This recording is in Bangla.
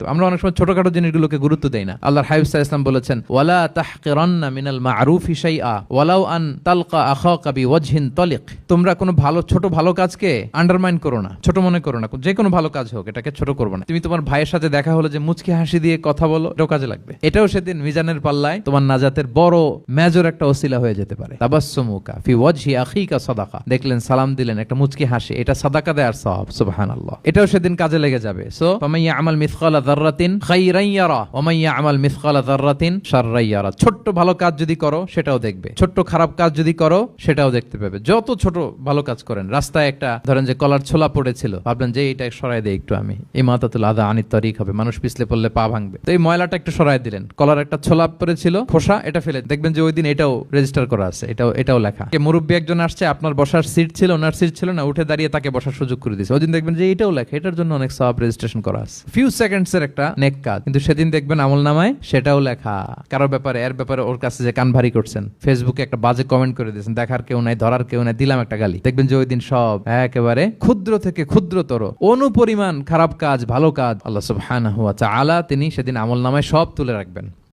তো আমরা অনেক সময় ছোটখাটো জিনিসগুলোকে গুরুত্ব দেই না। আল্লাহর হাবিব সাল্লাল্লাহু আলাইহি ওয়াসাল্লাম বলেছেন, ওয়ালা তাহকিরান্না মিনাল মা'রুফি শাইআ ওয়ালাউ আন তালকা আখাকা বিওয়াজহিন তালিক। তোমরা কোনো ছোট ভালো কাজকে আন্ডারমাইন করো না, ছোট মনে করো না। যে কোনো ভালো কাজ হোক, এটাকে ছোট করবে না। তুমি তোমার ভাইয়ের সাথে দেখা হলো যে মুচকি হাসি দিয়ে কথা বলো, এটাও কাজে লাগবে। এটাও সেদিন মিজানের পাল্লায় তোমার নাজাতের বড় মেজর একটা ওসিলা হয়ে যেতে পারে। তাবাসসুমুকা ফি ওয়াজহি আখিকা সাদাকা। দেখলেন, সালাম দিলেন, একটা মুচকি হাসি, এটা সাদাকা দেওয়ার সওয়াব। সুবহানাল্লাহ। এটাও সেদিন কাজে লেগে যাবে। সো ফামান ইয়ামাল মিসকালা যাররাতিন খাইরান ইয়ারা ওয়া মান ইয়ামাল মিসকালা যাররাতিন শাররান ইয়ারা। ছোট্ট ভালো কাজ যদি করো সেটাও দেখবে, ছোট্ট খারাপ কাজ যদি করো সেটাও দেখতে পাবে। যত ছোট ভালো কাজ করেন, রাস্তায় একটা ধরেন যে কলার ছোলা পড়েছিল, ভাবলেন যে এইটা সরাই দেই একটু, আমি ইমাতাতুল আযা আনিত তারিক হবে, মানুষ পিছলে পড়লে পা ভাঙবে, তো এই ময়লাটা একটু সরাই দিলেন। কলার একটা ছোলা পড়েছিল, খোসা, এটা ফেলে দেখবেন যে ওই দিন এটাও রেজিস্টার করা আছে, এটাও লেখা। মুরব্বী একজন আসছে, আপনার বসার সিট ছিল, ওনার সিট ছিল না, উঠে দাঁড়িয়ে তাকে বসার সুযোগ করে দিয়েছে, ওই দিন দেখবেন যে এটাও লেখা, এটার জন্য অনেক সওয়াব রেজিস্ট্রেশন করা আছে। ফিউ সেকেন্ডস এর একটা নেক কাজ, কিন্তু সেদিন দেখবেন আমলনামায় সেটাও লেখা। কারোর ব্যাপারে, এর ব্যাপারে ওর কাছে যে কান ভারী করছেন, ফেসবুকে একটা বাজে কমেন্ট করে দিয়েছেন, দেখার কেউ নাই, ধরার কেউ নাই, দিলাম একটা গালি, দেখবেন যে ওই দিন সব একেবারে ক্ষুদ্র থেকে ক্ষুদ্রতর অনুপরিমাণ খারাপ কাজ, ভালো কাজ আল্লাহ সুবহানাহু ওয়া তাআলা তিনি সেদিন আমলনামায় সব তুলে রাখবেন।